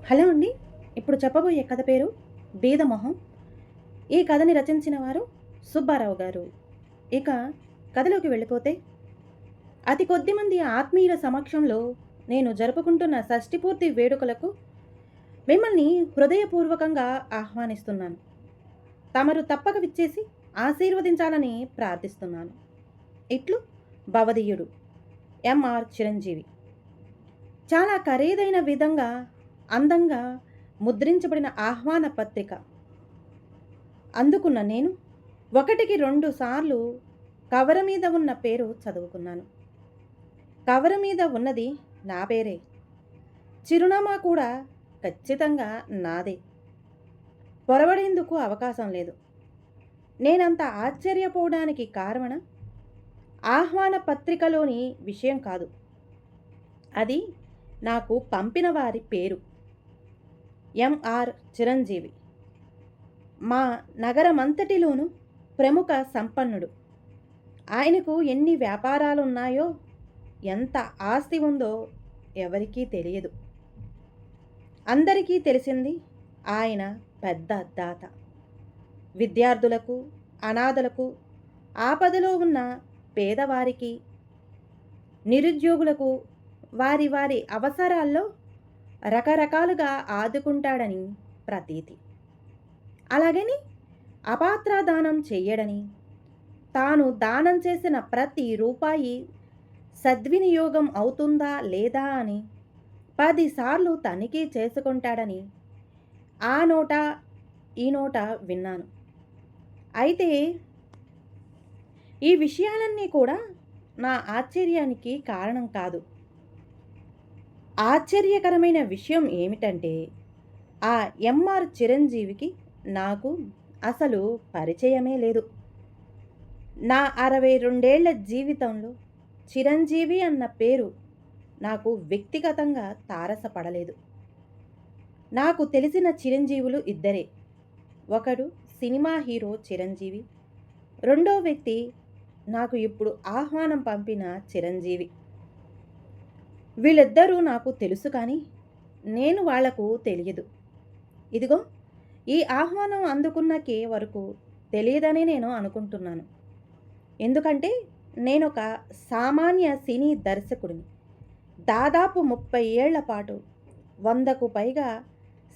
Hello అండి. ఇప్పుడు చెప్పబోయే కథ పేరు 'బీదమొహం'. ఈ కథని రచించిన వారు సుబ్బారావు గారు. ఇక కథలోకి వెళ్ళిపోతే, అతి కొద్ది మంది ఆత్మీయుల సమక్షంలో నేను జరుపుకుంటున్న షష్ఠి పూర్తి వేడుకలకు మిమ్మల్ని హృదయపూర్వకంగా ఆహ్వానిస్తున్నాను. తమరు తప్పక విచ్చేసి ఆశీర్వదించాలని ప్రార్థిస్తున్నాను. ఇట్లు భవదీయుడు ఎంఆర్ చిరంజీవి. చాలా ఖరీదైన విధంగా అందంగా ముద్రించబడిన ఆహ్వాన పత్రిక అందుకున్న నేను ఒకటికి 2 సార్లు కవరు మీద ఉన్న పేరు చదువుకున్నాను. కవరు మీద ఉన్నది నా పేరే. చిరునామా కూడా ఖచ్చితంగా నాదే. పొరబడేందుకు అవకాశం లేదు. నేనంత ఆశ్చర్యపోవడానికి కారణం ఆహ్వాన పత్రికలోని విషయం కాదు, అది నాకు పంపిన వారి పేరు. ఎంఆర్ చిరంజీవి. మా నగరమంతటిలోనూ ప్రముఖ సంపన్నుడు. ఆయనకు ఎన్ని వ్యాపారాలున్నాయో, ఎంత ఆస్తి ఉందో ఎవరికీ తెలియదు. అందరికీ తెలిసింది ఆయన పెద్ద దాత. విద్యార్థులకు, అనాథలకు, ఆపదలో ఉన్న పేదవారికి, నిరుద్యోగులకు వారి వారి అవసరాల్లో రకరకాలుగా ఆదుకుంటాడని ప్రతీతి. అలాగని అపాత్రదానం చెయ్యడని, తాను దానం చేసిన ప్రతి రూపాయి సద్వినియోగం అవుతుందా లేదా అని 10 సార్లు తనిఖీ చేసుకుంటాడని ఆ నోట ఈ నోట విన్నాను. అయితే ఈ విషయాలన్నీ కూడా నా ఆశ్చర్యానికి కారణం కాదు. ఆశ్చర్యకరమైన విషయం ఏమిటంటే, ఆ ఎంఆర్ చిరంజీవికి నాకు అసలు పరిచయమే లేదు. నా 62 జీవితంలో చిరంజీవి అన్న పేరు నాకు వ్యక్తిగతంగా తారసపడలేదు. నాకు తెలిసిన చిరంజీవులు ఇద్దరే. ఒకడు సినిమా హీరో చిరంజీవి, రెండో వ్యక్తి నాకు ఇప్పుడు ఆహ్వానం పంపిన చిరంజీవి. వీళ్ళిద్దరూ నాకు తెలుసు, కానీ నేను వాళ్లకు తెలియదు. ఇదిగో ఈ ఆహ్వానం అందుకున్నకే వరకు తెలియదని నేను అనుకుంటున్నాను. ఎందుకంటే నేనొక సామాన్య సినీ దర్శకుడిని. దాదాపు 30 ఏళ్ల పాటు 100కు పైగా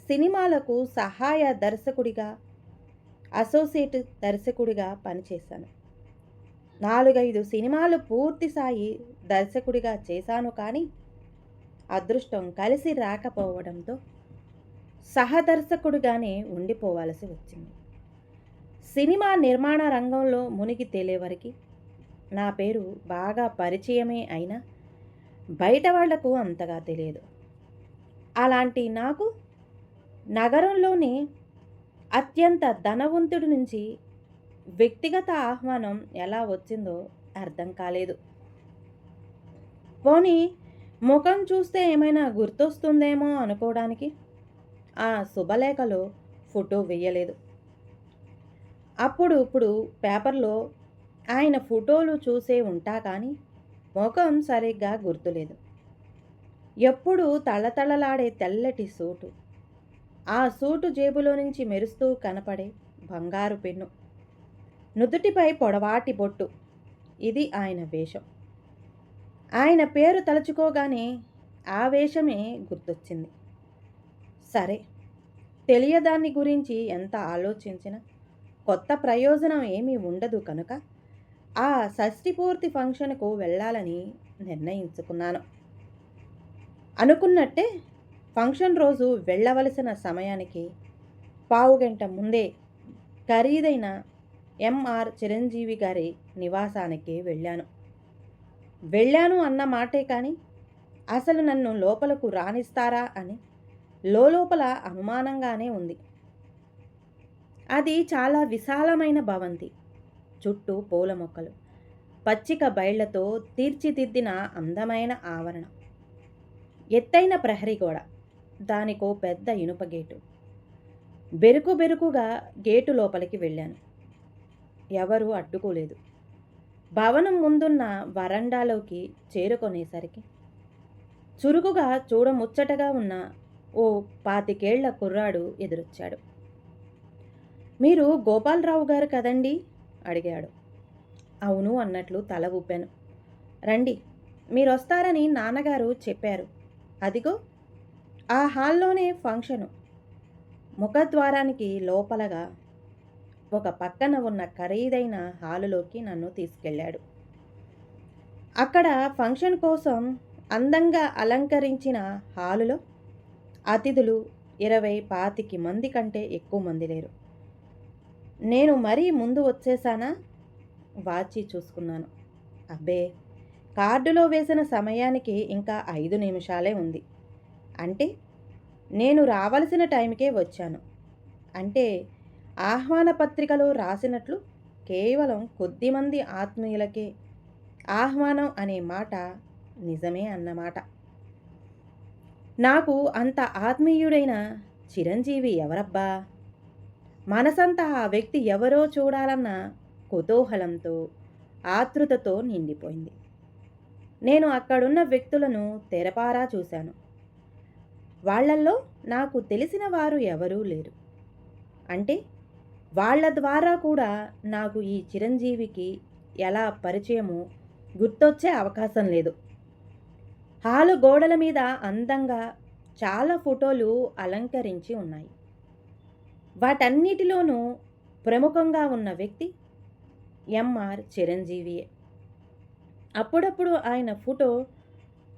సినిమాలకు సహాయ దర్శకుడిగా, అసోసియేట్ దర్శకుడిగా పనిచేశాను. 4-5 సినిమాలు పూర్తి స్థాయి దర్శకుడిగా చేశాను. కానీ అదృష్టం కలిసి రాకపోవడంతో సహదర్శకుడిగానే ఉండిపోవాల్సి వచ్చింది. సినిమా నిర్మాణ రంగంలో మునిగి తేలేవరకు నా పేరు బాగా పరిచయమే అయినా బయట వాళ్లకు అంతగా తెలియదు. అలాంటి నాకు నగరంలోని అత్యంత ధనవంతుడి నుంచి వ్యక్తిగత ఆహ్వానం ఎలా వచ్చిందో అర్థం కాలేదు. పోనీ ముఖం చూస్తే ఏమైనా గుర్తొస్తుందేమో అనుకోవడానికి ఆ శుభలేఖలో ఫోటో వేయలేదు. ఇప్పుడు పేపర్లో ఆయన ఫోటోలు చూసే ఉంటా, కానీ ముఖం సరిగ్గా గుర్తులేదు. ఎప్పుడూ తళతళలాడే తెల్లటి సూటు, ఆ సూటు జేబులో నుంచి మెరుస్తూ కనపడే బంగారు పెన్ను, నుదుటిపై పొడవాటి బొట్టు, ఇది ఆయన వేషం. ఆయన పేరు తలుచుకోగానే ఆ వేషమే గుర్తొచ్చింది. సరే, తెలియదాన్ని గురించి ఎంత ఆలోచించినా కొత్త ప్రయోజనం ఏమీ ఉండదు కనుక ఆ షష్ఠి ఫంక్షన్కు వెళ్ళాలని నిర్ణయించుకున్నాను. అనుకున్నట్టే ఫంక్షన్ రోజు వెళ్ళవలసిన సమయానికి పావుగంట ముందే ఖరీదైన ఎంఆర్ చిరంజీవి గారి నివాసానికి వెళ్ళాను అన్న మాటే, కానీ అసలు నన్ను లోపలకు రానిస్తారా అని లోపల అనుమానంగానే ఉంది. అది చాలా విశాలమైన భవంతి. చుట్టూ పూల మొక్కలు, పచ్చిక బయళ్లతో తీర్చిదిద్దిన అందమైన ఆవరణ, ఎత్తైన ప్రహరీ గోడ, దానికో పెద్ద ఇనుప గేటు. బెరుకుగా గేటు లోపలికి వెళ్ళాను. ఎవరూ అడ్డుకోలేదు. భవనం ముందున్న వరండాలోకి చేరుకునేసరికి చురుకుగా చూడముచ్చటగా ఉన్న ఓ 25 కుర్రాడు ఎదురొచ్చాడు. మీరు గోపాలరావు గారు కదండీ అడిగాడు. అవును అన్నట్లు తల ఊపాను. రండి, మీరొస్తారని నాన్నగారు చెప్పారు. అదిగో ఆ హాల్లోనే ఫంక్షను. ముఖద్వారానికి లోపలగా ఒక పక్కన ఉన్న ఖరీదైన హాలులోకి నన్ను తీసుకెళ్ళాడు. అక్కడ ఫంక్షన్ కోసం అందంగా అలంకరించిన హాలులో అతిథులు 20, 25 మంది కంటే ఎక్కువ మంది లేరు. నేను మరీ ముందు వచ్చేసానా? వాచి చూసుకున్నాను. అబ్బే, కార్డులో వేసిన సమయానికి ఇంకా 5 నిమిషాలే ఉంది. అంటే నేను రావలసిన టైంకే వచ్చాను. అంటే ఆహ్వాన పత్రికలో రాసినట్లు కేవలం కొద్దిమంది ఆత్మీయులకే ఆహ్వానం అనే మాట నిజమే అన్నమాట. నాకు అంత ఆత్మీయుడైన చిరంజీవి ఎవరబ్బా? మనసంతా ఆ వ్యక్తి ఎవరో చూడాలన్న కుతూహలంతో, ఆతృతతో నిండిపోయింది. నేను అక్కడున్న వ్యక్తులను తెరపారా చూశాను. వాళ్ళల్లో నాకు తెలిసిన వారు ఎవరూ లేరు. అంటే వాళ్ళ ద్వారా కూడా నాకు ఈ చిరంజీవికి ఎలా పరిచయమో గుర్తొచ్చే అవకాశం లేదు. హాలు గోడల మీద అందంగా చాలా ఫోటోలు అలంకరించి ఉన్నాయి. వాటన్నిటిలోనూ ప్రముఖంగా ఉన్న వ్యక్తి ఎంఆర్ చిరంజీవియే. అప్పుడప్పుడు ఆయన ఫోటో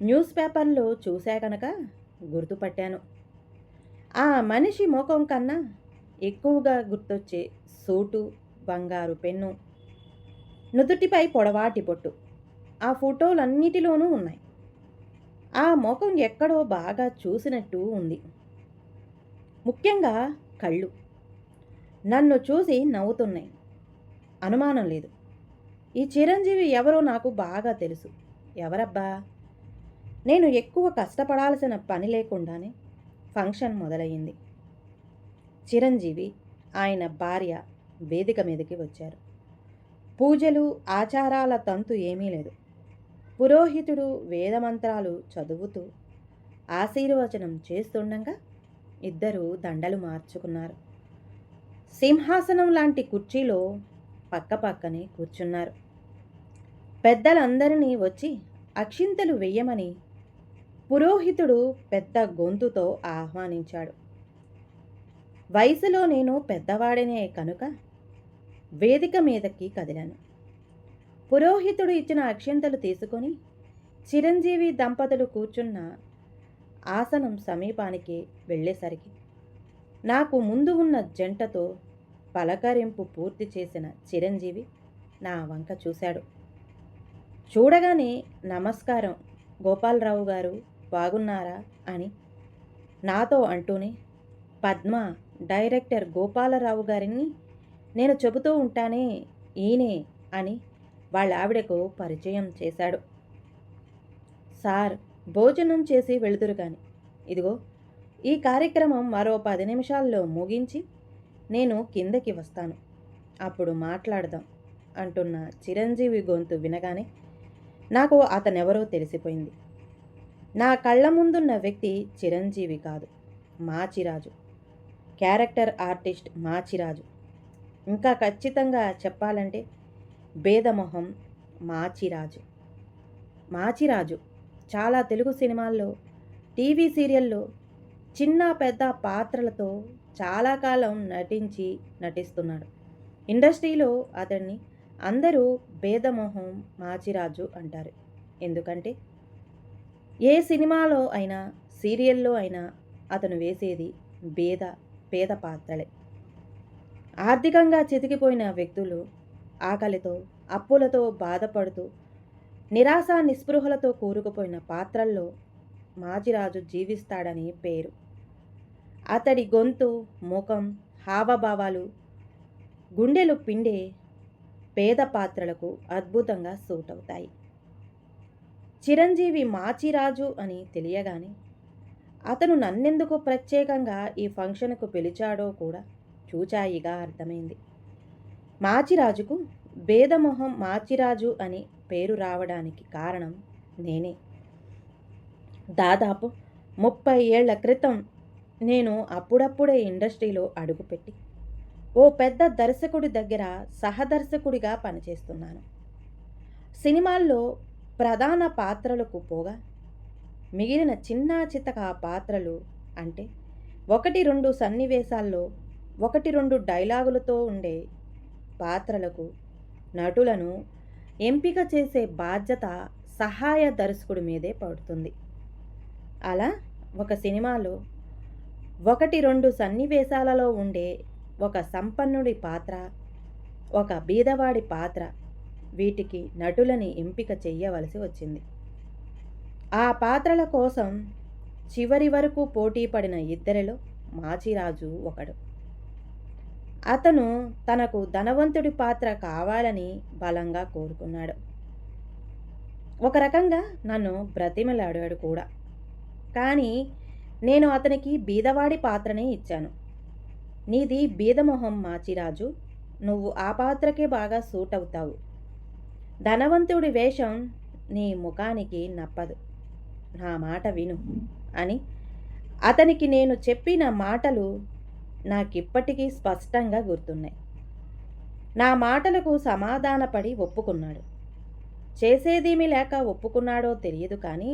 న్యూస్ పేపర్లో చూసా కనుక గుర్తుపట్టాను. ఆ మనిషి ముఖం కన్నా ఎక్కువగా గుర్తొచ్చే సూటు, బంగారు పెన్ను, నుదుటిపై పొడవాటి పొట్టు ఆ ఫోటోలన్నిటిలోనూ ఉన్నాయి. ఆ ముఖం ఎక్కడో బాగా చూసినట్టు ఉంది. ముఖ్యంగా కళ్ళు నన్ను చూసి నవ్వుతున్నాయి. అనుమానం లేదు, ఈ చిరంజీవి ఎవరో నాకు బాగా తెలుసు. ఎవరబ్బా? నేను ఎక్కువ కష్టపడాల్సిన పని లేకుండానే ఫంక్షన్ మొదలయ్యింది. చిరంజీవి, ఆయన భార్య వేదిక మీదకి వచ్చారు. పూజలు, ఆచారాల తంతు ఏమీ లేదు. పురోహితుడు వేదమంత్రాలు చదువుతూ ఆశీర్వచనం చేస్తుండగా ఇద్దరు దండలు మార్చుకున్నారు. సింహాసనం లాంటి కుర్చీలో పక్కపక్కనే కూర్చున్నారు. పెద్దలందరినీ వచ్చి అక్షింతలు వెయ్యమని పురోహితుడు పెద్ద గొంతుతో ఆహ్వానించాడు. వయసులో నేను పెద్దవాడినే కనుక వేదిక మీదకి కదిలాను. పురోహితుడు ఇచ్చిన అక్షింతలు తీసుకొని చిరంజీవి దంపతులు కూర్చున్న ఆసనం సమీపానికి వెళ్ళేసరికి నాకు ముందు ఉన్న జంటతో పలకరింపు పూర్తి చేసిన చిరంజీవి నా వంక చూశాడు. చూడగానే నమస్కారం గోపాలరావు గారు, బాగున్నారా అని నాతో అంటూనే పద్మ డైరెక్టర్ గోపాలరావు గారిని నేను చెబుతూ ఉంటానే ఈయనే అని వాళ్ళ ఆవిడకు పరిచయం చేశాడు. సార్, భోజనం చేసి వెళుదురు కానీ ఇదిగో ఈ కార్యక్రమం మరో 10 నిమిషాల్లో ముగించి నేను కిందకి వస్తాను, అప్పుడు మాట్లాడదాం అంటున్న చిరంజీవి గొంతు వినగానే నాకు అతనెవరో తెలిసిపోయింది. నా కళ్ళ ముందున్న వ్యక్తి చిరంజీవి కాదు, మాచిరాజు. Character artist Machiraju. ఇంకా ఖచ్చితంగా చెప్పాలంటే భేదమొహం మాచిరాజు. మాచిరాజు చాలా తెలుగు సినిమాల్లో, టీవీ సీరియల్లో చిన్న పెద్ద పాత్రలతో చాలా కాలం నటిస్తున్నాడు. ఇండస్ట్రీలో అతన్ని అందరూ భేదమొహం మాచిరాజు అంటారు. ఎందుకంటే ఏ సినిమాలో అయినా, సీరియల్లో అయినా అతను వేసేది పేద పాత్రలే. ఆర్థికంగా చితికిపోయిన వ్యక్తులు, ఆకలితో, అప్పులతో బాధపడుతూ, నిరాశ నిస్పృహలతో కూరుకుపోయిన పాత్రల్లో మాచిరాజు జీవిస్తాడని పేరు. అతడి గొంతు, ముఖం, హావభావాలు గుండెలు పిండే పేద పాత్రలకు అద్భుతంగా సూట్ అవుతాయి. చిరంజీవి మాచిరాజు అని తెలియగానే అతను నన్నెందుకు ప్రత్యేకంగా ఈ ఫంక్షన్కు పిలిచాడో కూడా చూచాయిగా అర్థమైంది. మాచిరాజుకు భేదమొహం మాచిరాజు అని పేరు రావడానికి కారణం నేనే. దాదాపు 30 ఏళ్ల క్రితం నేను అప్పుడప్పుడే ఇండస్ట్రీలో అడుగుపెట్టి ఓ పెద్ద దర్శకుడి దగ్గర సహదర్శకుడిగా పనిచేస్తున్నాను. సినిమాల్లో ప్రధాన పాత్రలకు పోగా మిగిలిన చిన్నా చితక పాత్రలు అంటే 1, 2 సన్నివేశాల్లో 1, 2 డైలాగులతో ఉండే పాత్రలకు నటులను ఎంపిక చేసే బాధ్యత సహాయ దర్శకుడి మీదే పడుతుంది. అలా ఒక సినిమాలో 1, 2 సన్నివేశాలలో ఉండే ఒక సంపన్నుడి పాత్ర, ఒక బీదవాడి పాత్ర వీటికి నటులని ఎంపిక చెయ్యవలసి వచ్చింది. ఆ పాత్రల కోసం చివరి వరకు పోటీ పడిన ఇద్దరిలో మాచిరాజు ఒకడు. అతను తనకు ధనవంతుడి పాత్ర కావాలని బలంగా కోరుకున్నాడు. ఒక రకంగా నన్ను బ్రతిమలాడాడు కూడా. కానీ నేను అతనికి బీదవాడి పాత్రనే ఇచ్చాను. నీది బీదమొహం మాచిరాజు, నువ్వు ఆ పాత్రకే బాగా సూట్ అవుతావు. ధనవంతుడి వేషం నీ ముఖానికి నప్పదు. నా మాట విను అని అతనికి నేను చెప్పిన మాటలు నాకిప్పటికీ స్పష్టంగా గుర్తున్నాయి. నా మాటలకు సమాధానపడి ఒప్పుకున్నాడు. చేసేదేమీ లేక ఒప్పుకున్నాడో తెలియదు కానీ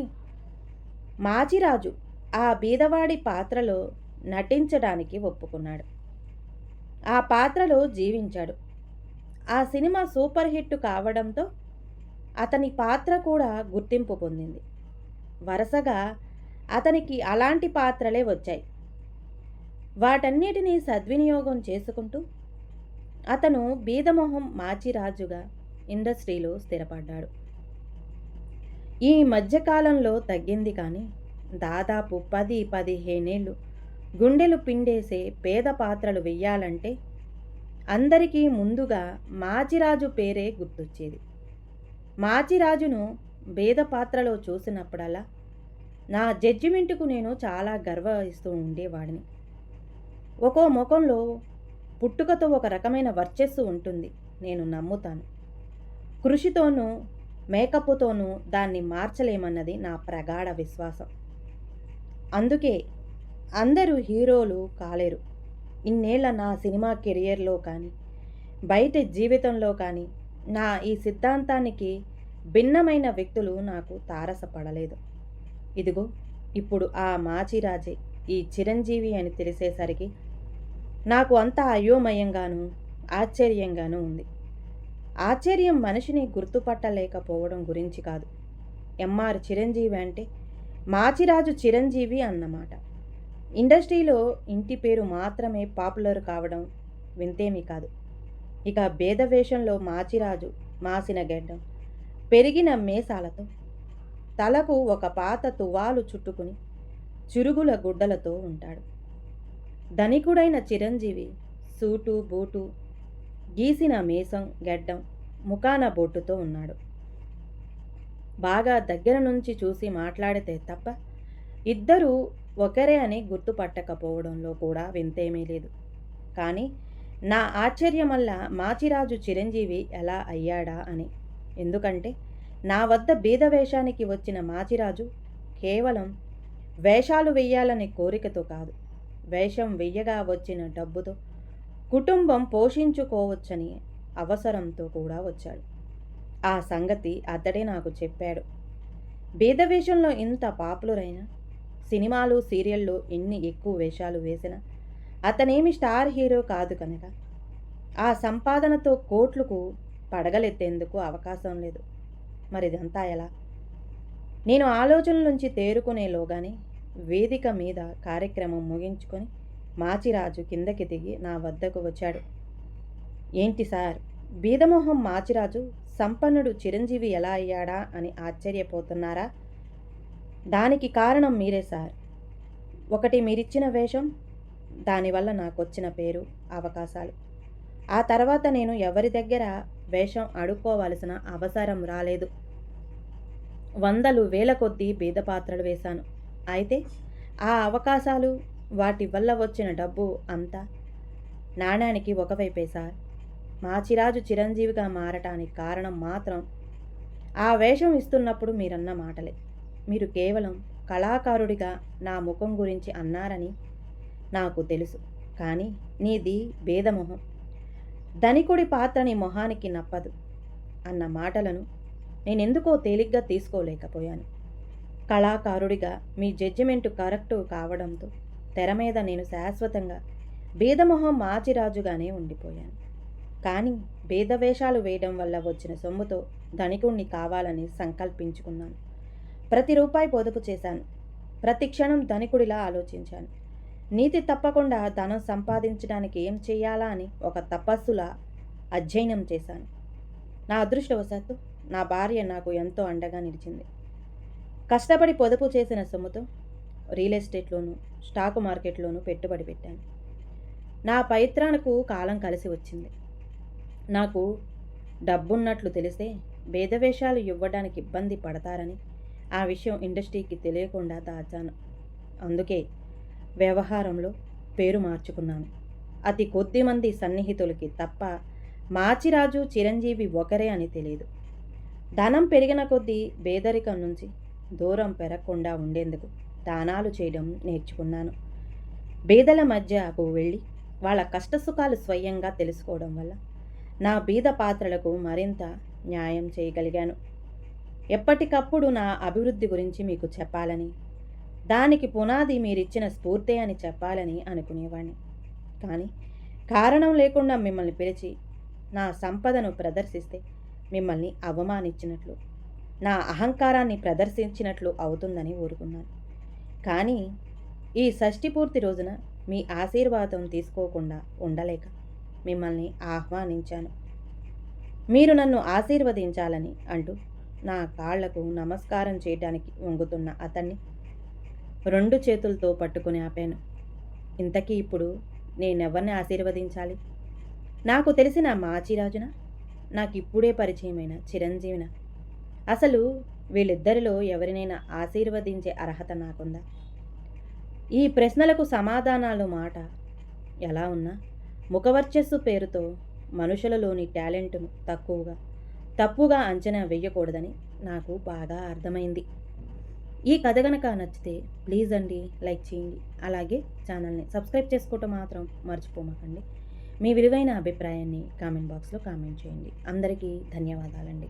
మాచిరాజు ఆ బీదవాడి పాత్రలో నటించడానికి ఒప్పుకున్నాడు. ఆ పాత్రలో జీవించాడు. ఆ సినిమా సూపర్ హిట్ కావడంతో అతని పాత్ర కూడా గుర్తింపు పొందింది. వరుసగా అతనికి అలాంటి పాత్రలే వచ్చాయి. వాటన్నిటినీ సద్వినియోగం చేసుకుంటూ అతను బీదమొహం మాచిరాజుగా ఇండస్ట్రీలో స్థిరపడ్డాడు. ఈ మధ్యకాలంలో తగ్గింది కానీ దాదాపు 10-15 ఏళ్ళు గుండెలు పిండేసే పేద పాత్రలు వెయ్యాలంటే అందరికీ ముందుగా మాచిరాజు పేరే గుర్తొచ్చేది. మాచిరాజును బేద పాత్రలో చూసినప్పుడల్లా నా జడ్జిమెంటుకు నేను చాలా గర్వహిస్తూ ఉండేవాడిని. ఒక్కో ముఖంలో పుట్టుకతో ఒక రకమైన వర్చస్సు ఉంటుంది, నేను నమ్ముతాను. కృషితోనూ మేకప్తోనూ దాన్ని మార్చలేమన్నది నా ప్రగాఢ విశ్వాసం. అందుకే అందరూ హీరోలు కాలేరు. ఇన్నేళ్ల నా సినిమా కెరియర్లో కానీ బయట జీవితంలో కానీ నా ఈ సిద్ధాంతానికి భిన్నమైన వ్యక్తులు నాకు తారసపడలేదు. ఇదిగో ఇప్పుడు ఆ మాచిరాజే ఈ చిరంజీవి అని తెలిసేసరికి నాకు అంతా అయోమయంగానూ ఆశ్చర్యంగానూ ఉంది. ఆశ్చర్యం మనిషిని గుర్తుపట్టలేకపోవడం గురించి కాదు. ఎంఆర్ చిరంజీవి అంటే మాచిరాజు చిరంజీవి అన్నమాట. ఇండస్ట్రీలో ఇంటి పేరు మాత్రమే పాపులర్ కావడం వింతేమీ కాదు. ఇక భేద వేషంలో మాచిరాజు మాసిన గెడ్డం, పెరిగిన మీసాలతో, తలకు ఒక పాత తువాలు చుట్టుకుని చురుగుల గుడ్డలతో ఉంటాడు. ధనికుడైన చిరంజీవి సూటు బూటు, గీసిన మీసం గెడ్డం, ముఖాన బొట్టుతో ఉన్నాడు. బాగా దగ్గర నుంచి చూసి మాట్లాడితే తప్ప ఇద్దరూ ఒకరే అని గుర్తుపట్టకపోవడంలో కూడా వింతేమీ లేదు. కానీ నా ఆశ్చర్యమల్లా మాచిరాజు చిరంజీవి ఎలా అయ్యాడా అని. ఎందుకంటే నా వద్ద బీద వేషానికి వచ్చిన మాచిరాజు కేవలం వేషాలు వెయ్యాలనే కోరికతో కాదు, వేషం వెయ్యగా వచ్చిన డబ్బుతో కుటుంబం పోషించుకోవచ్చని అవసరంతో కూడా వచ్చాడు. ఆ సంగతి అతడే నాకు చెప్పాడు. బీద వేషంలో ఇంత పాపులర్ అయినా, సినిమాలు సీరియల్లో ఎన్ని ఎక్కువ వేషాలు వేసినా అతనేమి స్టార్ హీరో కాదు కనుక ఆ సంపాదనతో కోట్లకు పడగలెత్తేందుకు అవకాశం లేదు. మరిదంతా ఎలా? నేను ఆలోచనల నుంచి తేరుకునేలోగానే వేదిక మీద కార్యక్రమం ముగించుకొని మాచిరాజు కిందకి దిగి నా వద్దకు వచ్చాడు. ఏంటి సార్, బీదమొహం మాచిరాజు సంపన్నుడు చిరంజీవి ఎలా అయ్యాడా అని ఆశ్చర్యపోతున్నారా? దానికి కారణం మీరే సార్. ఒకటి మీరిచ్చిన వేషం, దానివల్ల నాకొచ్చిన పేరు, అవకాశాలు. ఆ తర్వాత నేను ఎవరి దగ్గర వేషం అడుక్కోవలసిన అవసరం రాలేదు. వందలు వేల కొద్దీ బీద పాత్రలు వేశాను. అయితే ఆ అవకాశాలు, వాటి వల్ల వచ్చిన డబ్బు అంతా నాణ్యానికి ఒకవైపే సార్. మాచిరాజు చిరంజీవిగా మారటానికి కారణం మాత్రం ఆ వేషం ఇస్తున్నప్పుడు మీరన్న మాటలే. మీరు కేవలం కళాకారుడిగా నా ముఖం గురించి అన్నారని నాకు తెలుసు. కానీ నీది భేదమొహం. ధనికుడి పాత్ర నీ మొహానికి నప్పదు అన్న మాటలను నేనెందుకో తేలిగ్గా తీసుకోలేకపోయాను. కళాకారుడిగా మీ జడ్జిమెంటు కరెక్టు కావడంతో తెర మీద నేను శాశ్వతంగా భేదమొహం మాచిరాజుగానే ఉండిపోయాను. కానీ భేదవేషాలు వేయడం వల్ల వచ్చిన సొమ్ముతో ధనికుణ్ణి కావాలని సంకల్పించుకున్నాను. ప్రతి రూపాయి పొదుపు చేశాను. ప్రతి క్షణం ధనికుడిలా ఆలోచించాను. నీతి తప్పకుండా ధనం సంపాదించడానికి ఏం చెయ్యాలా అని ఒక తపస్సులా అధ్యయనం చేశాను. నా అదృష్టవశాత్తు నా భార్య నాకు ఎంతో అండగా నిలిచింది. కష్టపడి పొదుపు చేసిన సొమ్ముతో రియల్ ఎస్టేట్లోనూ స్టాకు మార్కెట్లోనూ పెట్టుబడి పెట్టాను. నా ప్రయత్నాలకు కాలం కలిసి వచ్చింది. నాకు డబ్బున్నట్లు తెలిస్తే భేదవేషాలు ఇవ్వడానికి ఇబ్బంది పడతారని ఆ విషయం ఇండస్ట్రీకి తెలియకుండా దాచాను. అందుకే వ్యవహారంలో పేరు మార్చుకున్నాను. అతి కొద్ది మంది సన్నిహితులకి తప్ప మాచిరాజు చిరంజీవి ఒకరే అని తెలియదు. ధనం పెరిగిన కొద్దీ పేదరికం నుంచి దూరం పెరగకుండా ఉండేందుకు దానాలు చేయడం నేర్చుకున్నాను. బీదల మధ్యకు వెళ్ళి వాళ్ళ కష్టసుఖాలు స్వయంగా తెలుసుకోవడం వల్ల నా బీద పాత్రలకు మరింత న్యాయం చేయగలిగాను. ఎప్పటికప్పుడు నా అభివృద్ధి గురించి మీకు చెప్పాలని, దానికి పునాది మీరిచ్చిన స్ఫూర్తే అని చెప్పాలని అనుకునేవాణ్ణి. కానీ కారణం లేకుండా మిమ్మల్ని పిలిచి నా సంపదను ప్రదర్శిస్తే మిమ్మల్ని అవమానించినట్లు, నా అహంకారాన్ని ప్రదర్శించినట్లు అవుతుందని ఊరుకున్నాను. కానీ ఈ షష్ఠి పూర్తి రోజున మీ ఆశీర్వాదం తీసుకోకుండా ఉండలేక మిమ్మల్ని ఆహ్వానించాను. మీరు నన్ను ఆశీర్వదించాలని అంటూ నా కాళ్లకు నమస్కారం చేయడానికి వంగుతున్న అతన్ని 2 చేతులతో పట్టుకుని ఆపాను. ఇంతకీ ఇప్పుడు నేనెవరిని ఆశీర్వదించాలి? నాకు తెలిసిన మాచిరాజున, నాకిప్పుడే పరిచయమైన చిరంజీవిన? అసలు వీళ్ళిద్దరిలో ఎవరినైనా ఆశీర్వదించే అర్హత నాకుందా? ఈ ప్రశ్నలకు సమాధానాలు మాట ఎలా ఉన్నా ముఖవర్చస్సు పేరుతో మనుషులలోని టాలెంట్ను తప్పుగా అంచనా వేయకూడదని నాకు బాగా అర్థమైంది. ఈ కథ గనక నచ్చితే ప్లీజ్ అండి లైక్ చేయండి. అలాగే ఛానల్ని సబ్స్క్రైబ్ చేసుకోవటం మాత్రం మర్చిపోమాకండి. మీ విలువైన అభిప్రాయాన్ని కామెంట్ బాక్స్లో కామెంట్ చేయండి. అందరికీ ధన్యవాదాలండి.